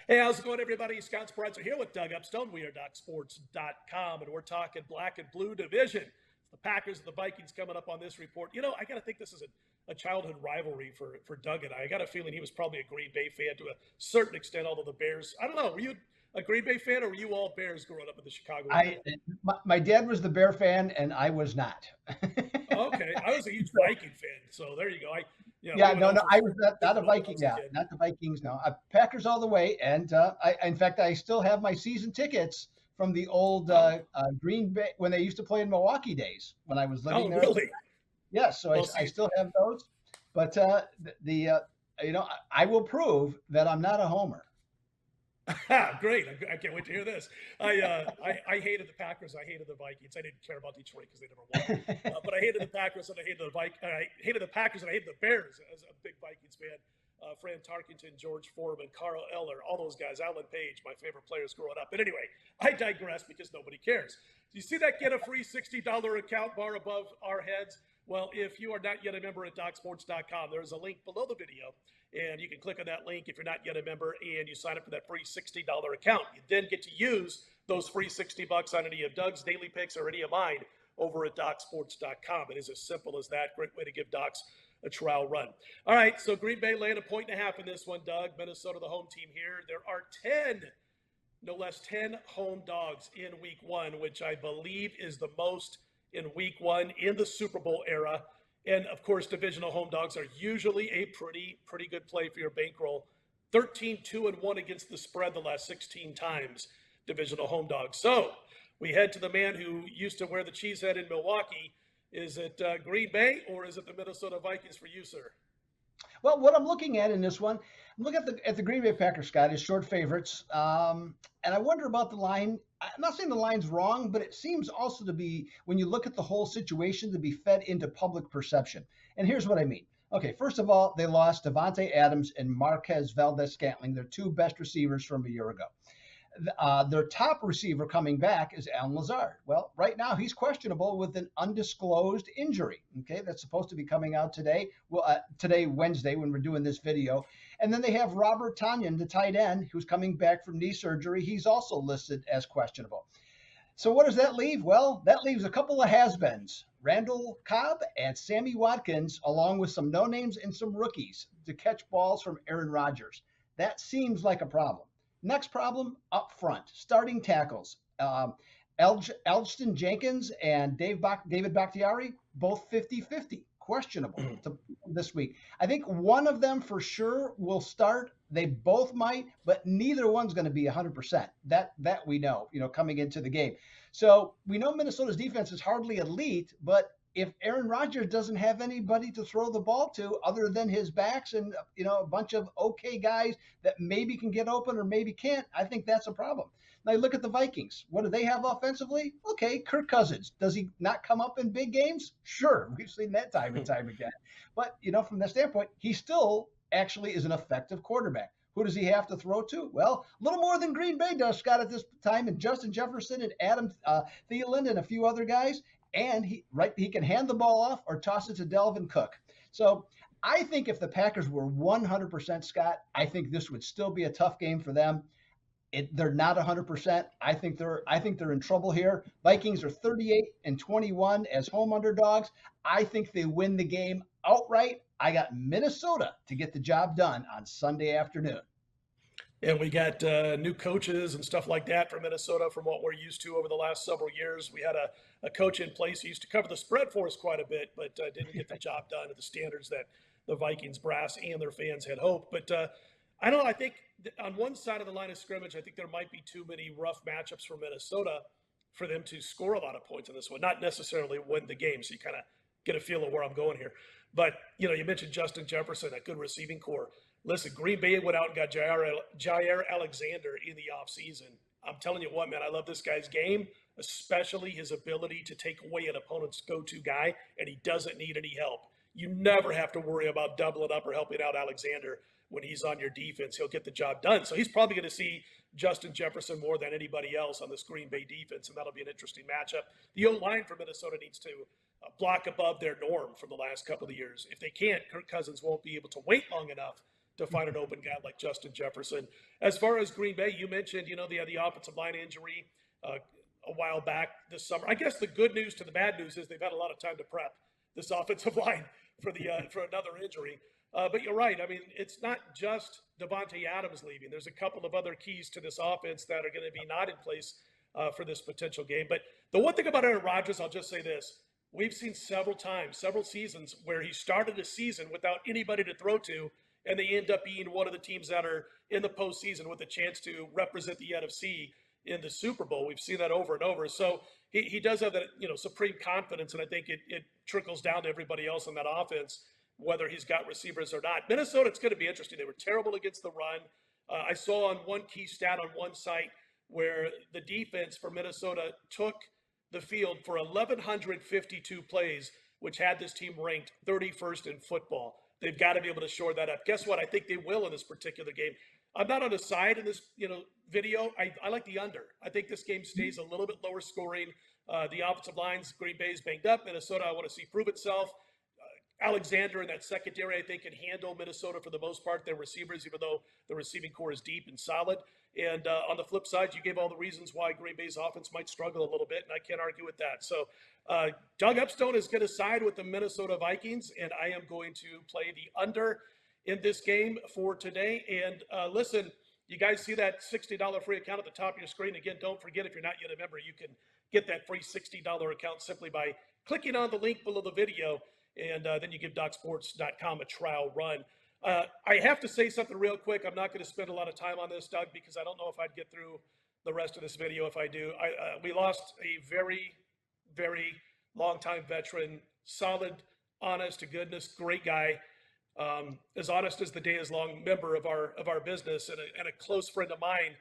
Hey, how's it going, everybody? Scott Spreitzer here with Doug Upstone. We are DocSports.com, and we're talking black and blue division. The Packers and the Vikings coming up on this report. You know, I got to think this is a childhood rivalry for Doug and I. I got a feeling he was probably a Green Bay fan to a certain extent, although the Bears, I don't know, were you a Green Bay fan or were you all Bears growing up in the Chicago area? My dad was the Bear fan and I was not. Okay, I was a huge So, Viking fan, so there you go. We yeah, went no, 0 no, for I was not a 4 when I Viking. was a Yeah, kid. not the Vikings. No, Packers all the way. And in fact, I still have my season tickets from the old Oh, Green Bay when they used to play in Milwaukee days when I was living oh, there. really? Yes, so Well, I see, still have those. But I will prove that I'm not a homer. great! I can't wait to hear this. I hated the Packers. I hated the Vikings. I didn't care about Detroit because they never won. But I hated the Packers and I hated I hated the Packers and I hated the Bears as a big Vikings fan. Fran Tarkenton, George Foreman, Carl Eller, all those guys. Alan Page, my favorite players growing up. But anyway, I digress because nobody cares. Do you see that get a free $60 account bar above our heads? Well, if you are not yet a member at DocSports.com, there is a link below the video, and you can click on that link if you're not yet a member, and you sign up for that free $60 account. You then get to use those free $60 on any of Doug's daily picks or any of mine over at DocSports.com. It is as simple as that. Great way to give Docs a trial run. All right, so Green Bay laying 1.5 in this one, Doug. Minnesota, the home team here. There are 10, no less 10 home dogs in week one, which I believe is the most in week one in the Super Bowl era. And of course, divisional home dogs are usually a pretty good play for your bankroll. 13, 2-1 against the spread the last 16 times, divisional home dogs. So we head to the man who used to wear the cheese head in Milwaukee. Is it Green Bay or is it the Minnesota Vikings for you, sir? Well, what I'm looking at in this one, I'm looking at the Green Bay Packers, Scott, is short favorites, and I wonder about the line. I'm not saying the line's wrong, but it seems also to be, when you look at the whole situation, to be fed into public perception. And here's what I mean. Okay, first of all, they lost Devontae Adams and Marquez Valdez-Scantling, their two best receivers from a year ago. Their top receiver coming back is Alan Lazard. Well, right now he's questionable with an undisclosed injury. Okay, that's supposed to be coming out today. Well, today, Wednesday, when we're doing this video. And then they have Robert Tonyan, the tight end, who's coming back from knee surgery. He's also listed as questionable. So what does that leave? Well, that leaves a couple of has-beens, Randall Cobb and Sammy Watkins, along with some no-names and some rookies to catch balls from Aaron Rodgers. That seems like a problem. Next problem, up front, starting tackles. Elgton Jenkins and David Bakhtiari, both 50-50, questionable this week. I think one of them for sure will start. They both might, but neither one's going to be 100%. That we know, coming into the game. So we know Minnesota's defense is hardly elite, but if Aaron Rodgers doesn't have anybody to throw the ball to other than his backs and a bunch of okay guys that maybe can get open or maybe can't, I think that's a problem. Now look at the Vikings. What do they have offensively? Okay, Kirk Cousins. Does he not come up in big games? Sure, we've seen that time and time again. But from that standpoint, he still actually is an effective quarterback. Who does he have to throw to? Well, a little more than Green Bay does, Scott, at this time, and Justin Jefferson and Adam Thielen and a few other guys. And he can hand the ball off or toss it to Delvin Cook. So I think if the Packers were 100%, Scott, I think this would still be a tough game for them. They're not 100%. I think they're in trouble here. Vikings are 38-21 as home underdogs. I think they win the game outright. I got Minnesota to get the job done on Sunday afternoon. And we got new coaches and stuff like that for Minnesota from what we're used to over the last several years. We had a coach in place who used to cover the spread for us quite a bit, but didn't get the job done at the standards that the Vikings brass and their fans had hoped. But I don't know. I think on one side of the line of scrimmage, I think there might be too many rough matchups for Minnesota for them to score a lot of points in this one, not necessarily win the game. So you kind of get a feel of where I'm going here. But, you mentioned Justin Jefferson, a good receiving core. Listen, Green Bay went out and got Jair Alexander in the offseason. I'm telling you what, man, I love this guy's game, especially his ability to take away an opponent's go-to guy, and he doesn't need any help. You never have to worry about doubling up or helping out Alexander when he's on your defense. He'll get the job done. So he's probably going to see Justin Jefferson more than anybody else on this Green Bay defense, and that'll be an interesting matchup. The O-line for Minnesota needs to block above their norm from the last couple of years. If they can't, Kirk Cousins won't be able to wait long enough to find an open guy like Justin Jefferson. As far as Green Bay, you mentioned, they had the offensive line injury a while back this summer. I guess the good news to the bad news is they've had a lot of time to prep this offensive line for another injury. But you're right. I mean, it's not just Devontae Adams leaving. There's a couple of other keys to this offense that are going to be not in place for this potential game. But the one thing about Aaron Rodgers, I'll just say this. We've seen several seasons where he started a season without anybody to throw to, and they end up being one of the teams that are in the postseason with a chance to represent the NFC in the Super Bowl. We've seen that over and over. So he does have that, supreme confidence, and I think it trickles down to everybody else in that offense, whether he's got receivers or not. Minnesota, it's going to be interesting. They were terrible against the run. I saw on one key stat on one site where the defense for Minnesota took the field for 1,152 plays, which had this team ranked 31st in football. They've got to be able to shore that up. Guess what? I think they will in this particular game. I'm not on a side in this, video. I like the under. I think this game stays a little bit lower scoring. The offensive lines, Green Bay's banged up. Minnesota, I want to see prove itself. Alexander in that secondary, I think, can handle Minnesota for the most part. Their receivers, even though the receiving core is deep and solid. And on the flip side, you gave all the reasons why Green Bay's offense might struggle a little bit, and I can't argue with that. So Doug Epstone is going to side with the Minnesota Vikings, and I am going to play the under in this game for today. And listen, you guys see that $60 free account at the top of your screen. Again, don't forget, if you're not yet a member, you can get that free $60 account simply by clicking on the link below the video. And then you give DocSports.com a trial run. I have to say something real quick. I'm not going to spend a lot of time on this, Doug, because I don't know if I'd get through the rest of this video if I do. We lost a very, very long-time veteran, solid, honest to goodness, great guy, as honest as the day is long, member of our business, and a close friend of mine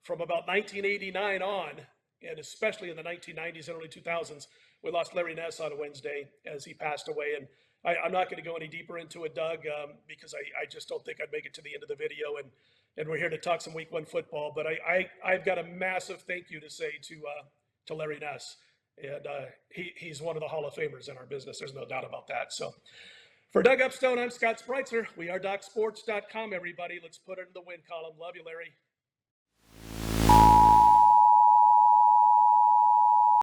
from about 1989 on, and especially in the 1990s and early 2000s. We lost Larry Ness on Wednesday as he passed away. And I'm not going to go any deeper into it, Doug, because I just don't think I'd make it to the end of the video. And we're here to talk some Week 1 football. But I've got a massive thank you to say to Larry Ness. And he's one of the Hall of Famers in our business. There's no doubt about that. So for Doug Epstone, I'm Scott Spreitzer. We are DocSports.com, everybody. Let's put it in the win column. Love you, Larry.